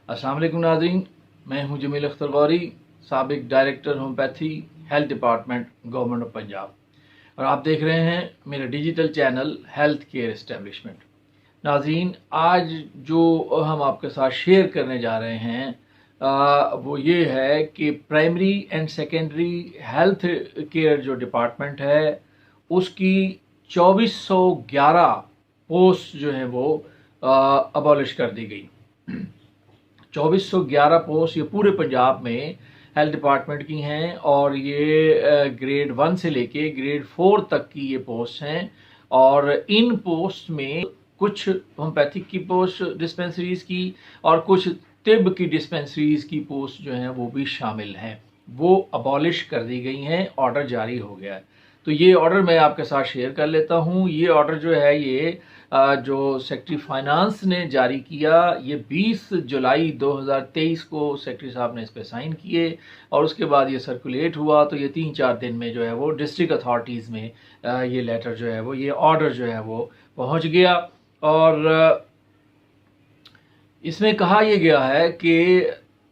अस्सलाम वालेकुम नाज़रीन, मैं हूं जमील अख्तर गौरी, साबिक director homeopathy health department government of Punjab, और आप देख रहे हैं मेरा digital channel health care establishment. नाज़रीन, आज जो हम आपके साथ शेयर करने जा रहे हैं वो ये है कि primary and secondary health care जो डिपार्टमेंट है उसकी 2411 पोस्ट जो है वो अबॉलिश कर दी गई। 2411 पोस्ट ये पूरे पंजाब में हेल्थ डिपार्टमेंट की हैं, और ये ग्रेड 1 से लेके ग्रेड 4 तक की ये पोस्ट हैं। और इन पोस्ट में कुछ होम्योपैथिक की पोस्ट डिस्पेंसरीज की और कुछ तिब की डिस्पेंसरीज की पोस्ट जो हैं वो भी शामिल हैं, वो अबॉलिश कर दी गई हैं, ऑर्डर जारी हो गया है। तो ये ऑर्डर मैं आपके साथ शेयर कर लेता हूँ। ये ऑर्डर जो है ये जो सेक्रेटरी फाइनेंस ने जारी किया, ये 20 जुलाई 2023 को सेक्रेटरी साहब ने इस पे साइन किए, और उसके बाद ये सर्कुलेट हुआ। तो ये 3-4 दिन में जो है वो डिस्ट्रिक्ट अथॉरिटीज़ में ये लेटर जो है वो, ये ऑर्डर जो है वो पहुंच गया। और इसमें कहा यह गया है कि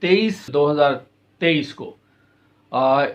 23/2023 को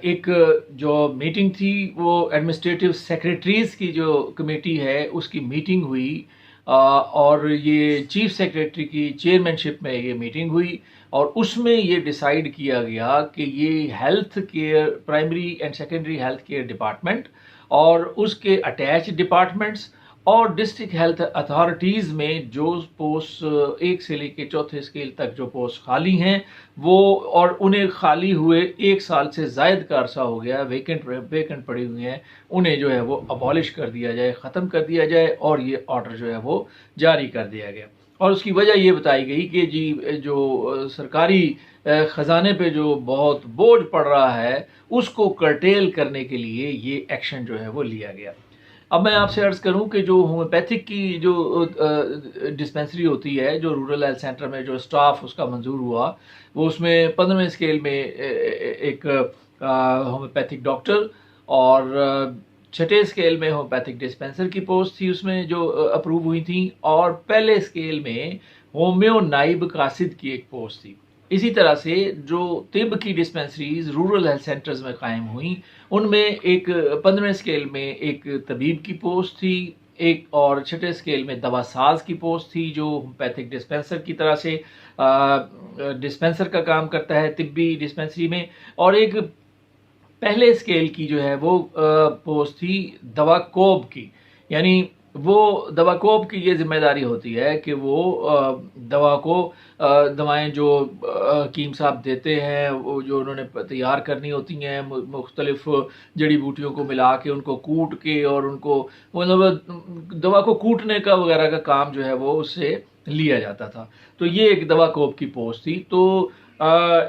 एक जो मीटिंग थी वो एडमिनिस्ट्रेटिव सेक्रेटरीज की जो कमेटी है उसकी मीटिंग हुई, और ये चीफ सेक्रेटरी की चेयरमैनशिप में ये मीटिंग हुई, और उसमें ये डिसाइड किया गया कि ये health care primary and secondary health care department और उसके अटैच डिपार्टमेंट्स और डिस्ट्रिक्ट हेल्थ अथॉरिटीज़ में जो पोस्ट 1 से लेकर 4थे स्केल तक जो पोस्ट खाली हैं वो, और उन्हें खाली हुए 1 साल से ज़ायद का अरसा हो गया, वेकेंट पड़ी हुई हैं, उन्हें जो है वो अबॉलिश कर दिया जाए, ख़त्म कर दिया जाए, और ये ऑर्डर जो है वो जारी कर दिया गया। और उसकी वजह ये बताई गई कि जी जो सरकारी ख़जाने पे जो बहुत बोझ पड़ रहा है उसको कर्टेल करने के लिए ये एक्शन जो है वो लिया गया। अब मैं आपसे अर्ज़ करूं कि जो होम्योपैथिक की जो डिस्पेंसरी होती है, जो रूरल हेल्थ सेंटर में जो स्टाफ उसका मंजूर हुआ, वो उसमें 15वें स्केल में एक होम्योपैथिक डॉक्टर, और 6ठे स्केल में होम्योपैथिक डिस्पेंसर की पोस्ट थी उसमें जो अप्रूव हुई थी, और पहले स्केल में होम्यो नाइब कासिद की एक पोस्ट थी। इसी तरह से जो तिब की डिस्पेंसरीज रूरल हेल्थ सेंटर्स में कायम हुई, उनमें एक 15वें स्केल में एक तबीब की पोस्ट थी, एक और 6ठे स्केल में दवासाज की पोस्ट थी जो होम्योपैथिक डिस्पेंसर की तरह से डिस्पेंसर का काम करता है तिब्बी डिस्पेंसरी में, और एक पहले स्केल की जो है वो पोस्ट थी दवा कोब की। यानी वो दवा कोब की ये जिम्मेदारी होती है कि वो दवा को दवाएं जो हकीम साहब देते हैं वो जो उन्होंने तैयार करनी होती हैं, मुख्तलिफ जड़ी बूटियों को मिला के उनको कूट के, और उनको मतलब दवा को कूटने का वगैरह का काम जो है वो उससे लिया जाता था। तो ये एक दवा कोब की पोस्ट थी। तो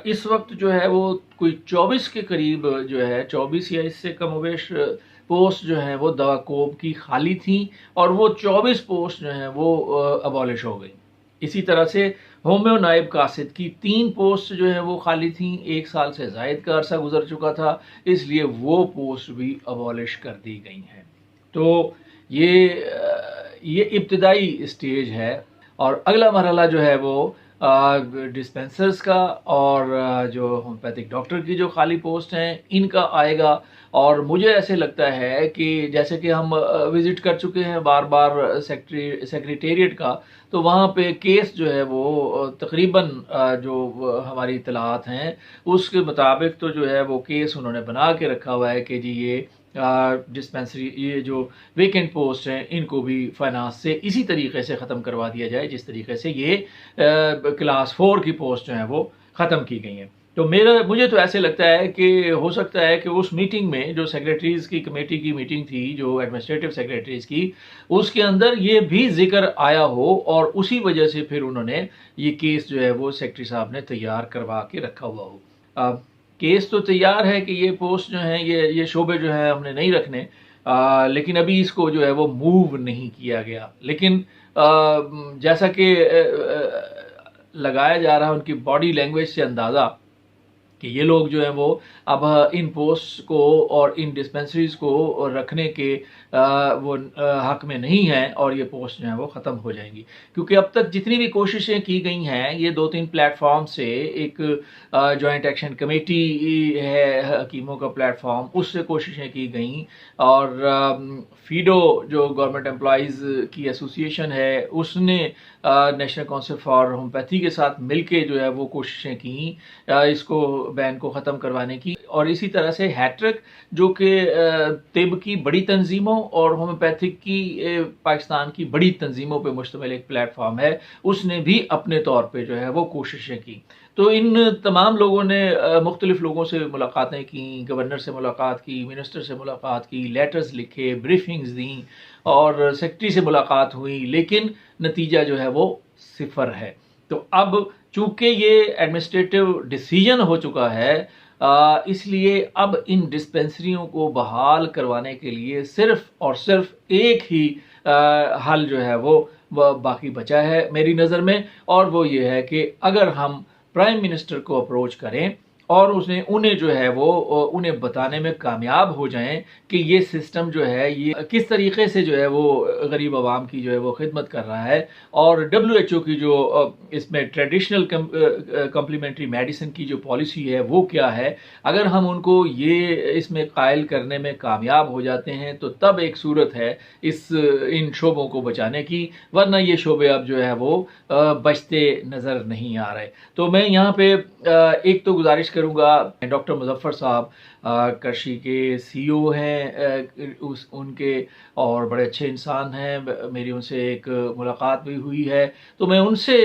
इस वक्त जो है वो कोई 24 के करीब जो है, 24 या इससे कमोवेश पोस्ट जो है वो दवा कोब की खाली थी, और वो 24 पोस्ट जो हैं वो अबॉलिश हो गई। इसी तरह से होम्यो नायब कासिद की 3 पोस्ट जो है वो खाली थी, 1 साल से ज़ायद का अरसा गुजर चुका था, इसलिए वो पोस्ट भी अबॉलिश कर दी गई हैं। तो ये इब्तदाई स्टेज है, और अगला मरहला जो है वो डिस्पेंसर्स का और जो होम्योपैथिक डॉक्टर की जो खाली पोस्ट हैं इनका आएगा। और मुझे ऐसे लगता है कि जैसे कि हम विज़िट कर चुके हैं बार बार सेक्रेटेरिएट का, तो वहाँ पे केस जो है वो तकरीबन जो हमारी इतलात हैं उसके मुताबिक तो जो है वो केस उन्होंने बना के रखा हुआ है कि जी ये डिस्पेंसरी, ये जो वेकेंट पोस्ट हैं इनको भी फाइनेंस से इसी तरीके से ख़त्म करवा दिया जाए जिस तरीके से ये क्लास 4 की पोस्ट जो हैं वो ख़त्म की गई हैं। तो मुझे तो ऐसे लगता है कि हो सकता है कि उस मीटिंग में जो सेक्रेटरीज़ की कमेटी की मीटिंग थी, जो एडमिनिस्ट्रेटिव सेक्रेटरीज़ की, उसके अंदर ये भी जिक्र आया हो, और उसी वजह से फिर उन्होंने ये केस जो है वो सेक्रेटरी साहब ने तैयार करवा के रखा हुआ हो। केस तो तैयार है कि ये पोस्ट जो हैं ये शोबे जो हैं हमने नहीं रखने, लेकिन अभी इसको जो है वो मूव नहीं किया गया। लेकिन जैसा कि लगाया जा रहा है उनकी बॉडी लैंग्वेज से अंदाज़ा کہ یہ لوگ جو ہیں وہ اب ان پوسٹ کو اور ان ڈسپنسریز کو رکھنے کے وہ حق میں نہیں ہیں، اور یہ پوسٹ جو ہیں وہ ختم ہو جائیں گی، کیونکہ اب تک جتنی بھی کوششیں کی گئی ہیں یہ 2-3 پلیٹ فارم سے، ایک جوائنٹ ایکشن کمیٹی ہے حکیموں کا پلیٹ فارم، اس سے کوششیں کی گئیں، اور فیڈو جو گورنمنٹ امپلائیز کی ایسوسی ایشن ہے اس نے نیشنل کونسل فار ہومیوپیتھی کے ساتھ مل کے جو ہے وہ کوششیں کیں اس کو بین کو ختم کروانے کی، اور اسی طرح سے ہیٹرک جو کہ طب کی بڑی تنظیموں اور ہومیوپیتھک کی پاکستان کی بڑی تنظیموں پہ مشتمل ایک پلیٹ فارم ہے، اس نے بھی اپنے طور پہ جو ہے وہ کوششیں کی۔ تو ان تمام لوگوں نے مختلف لوگوں سے ملاقاتیں کیں، گورنر سے ملاقات کی، منسٹر سے ملاقات کی، لیٹرز لکھے، بریفنگز دیں، اور سیکرٹری سے ملاقات ہوئی، لیکن نتیجہ جو ہے وہ صفر ہے۔ تو اب چونکہ یہ ایڈمنسٹریٹو ڈیسیجن ہو چکا ہے، اس لیے اب ان ڈسپنسریوں کو بحال کروانے کے لیے صرف اور صرف ایک ہی حل جو ہے وہ باقی بچا ہے میری نظر میں، اور وہ یہ ہے کہ اگر ہم پرائم منسٹر کو اپروچ کریں اور انہیں جو ہے وہ انہیں بتانے میں کامیاب ہو جائیں کہ یہ سسٹم جو ہے یہ کس طریقے سے جو ہے وہ غریب عوام کی جو ہے وہ خدمت کر رہا ہے، اور WHO کی جو اس میں ٹریڈیشنل کمپلیمنٹری میڈیسن کی جو پالیسی ہے وہ کیا ہے، اگر ہم ان کو یہ اس میں قائل کرنے میں کامیاب ہو جاتے ہیں تو تب ایک صورت ہے ان شعبوں کو بچانے کی، ورنہ یہ شعبے اب جو ہے وہ بچتے نظر نہیں آ رہے۔ تو میں یہاں پہ ایک تو گزارش کروں گا، ڈاکٹر مظفر صاحب کرشی کے CEO ہیں، ان کے اور بڑے اچھے انسان ہیں، میری ان سے ایک ملاقات بھی ہوئی ہے، تو میں ان سے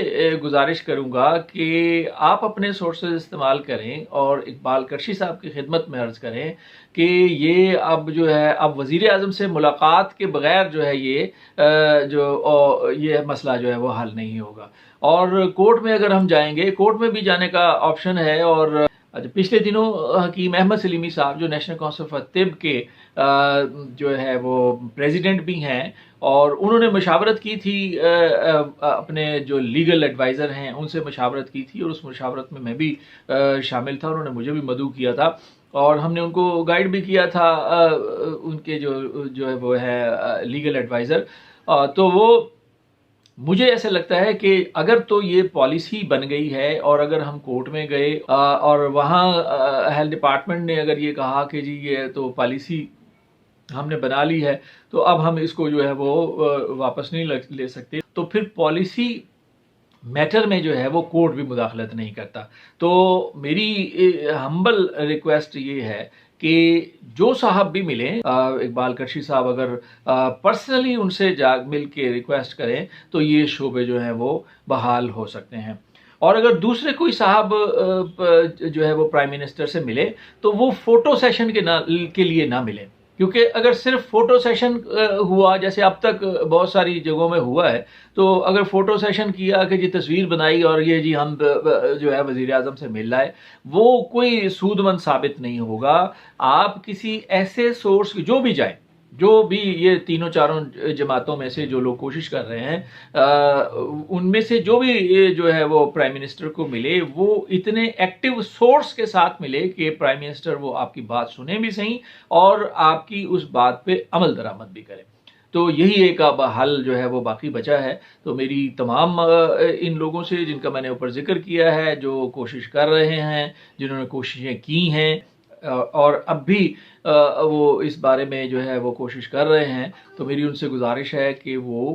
گزارش کروں گا کہ آپ اپنے سورسز استعمال کریں اور اقبال کرشی صاحب کی خدمت میں عرض کریں کہ یہ اب جو ہے اب وزیر اعظم سے ملاقات کے بغیر جو ہے یہ مسئلہ جو ہے وہ حل نہیں ہوگا، اور کورٹ میں اگر ہم جائیں گے، کورٹ میں بھی جانے کا آپشن ہے، اور پچھلے دنوں حکیم احمد سلیمی صاحب جو نیشنل کونسل فار طب کے جو ہے وہ پریزیڈنٹ بھی ہیں، اور انہوں نے مشاورت کی تھی اپنے جو لیگل ایڈوائزر ہیں ان سے مشاورت کی تھی، اور اس مشاورت میں بھی شامل تھا، انہوں نے مجھے بھی مدعو کیا تھا، اور ہم نے ان کو گائیڈ بھی کیا تھا، ان کے جو ہے وہ ہے لیگل ایڈوائزر، تو وہ مجھے ایسا لگتا ہے کہ اگر تو یہ پالیسی بن گئی ہے، اور اگر ہم کورٹ میں گئے اور وہاں ہیلتھ ڈپارٹمنٹ نے اگر یہ کہا کہ جی یہ تو پالیسی ہم نے بنا لی ہے تو اب ہم اس کو جو ہے وہ واپس نہیں لے سکتے، تو پھر پالیسی میٹر میں جو ہے وہ کورٹ بھی مداخلت نہیں کرتا۔ تو میری ہمبل ریکویسٹ یہ ہے کہ جو صاحب بھی ملیں، اقبال کرشی صاحب اگر پرسنلی ان سے مل کے ریکویسٹ کریں تو یہ شعبے جو ہیں وہ بحال ہو سکتے ہیں، اور اگر دوسرے کوئی صاحب جو ہے وہ پرائم منسٹر سے ملے تو وہ فوٹو سیشن کے لیے نہ ملیں، کیونکہ اگر صرف فوٹو سیشن ہوا جیسے اب تک بہت ساری جگہوں میں ہوا ہے، تو اگر فوٹو سیشن کیا کہ جی تصویر بنائی اور یہ جی ہم جو ہے وزیر اعظم سے مل رہا ہے، وہ کوئی سود مند ثابت نہیں ہوگا۔ آپ کسی ایسے سورس جو بھی جائیں، جو بھی یہ تینوں چاروں جماعتوں میں سے جو لوگ کوشش کر رہے ہیں، ان میں سے جو بھی جو ہے وہ پرائم منسٹر کو ملے، وہ اتنے ایکٹیو سورس کے ساتھ ملے کہ پرائم منسٹر وہ آپ کی بات سنیں بھی صحیح اور آپ کی اس بات پہ عمل درآمد بھی کرے۔ تو یہی ایک اب حل جو ہے وہ باقی بچا ہے۔ تو میری تمام ان لوگوں سے جن کا میں نے اوپر ذکر کیا ہے، جو کوشش کر رہے ہیں، جنہوں نے کوششیں کی ہیں اور اب بھی وہ اس بارے میں جو ہے وہ کوشش کر رہے ہیں، تو میری ان سے گزارش ہے کہ وہ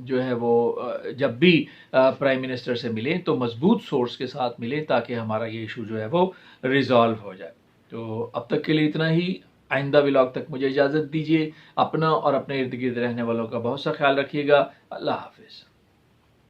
جو ہے وہ جب بھی پرائم منسٹر سے ملیں تو مضبوط سورس کے ساتھ ملیں تاکہ ہمارا یہ ایشو جو ہے وہ ریزالو ہو جائے۔ تو اب تک کے لیے اتنا ہی، آئندہ ولاگ تک مجھے اجازت دیجیے، اپنا اور اپنے ارد گرد رہنے والوں کا بہت سا خیال رکھیے گا۔ اللہ حافظ۔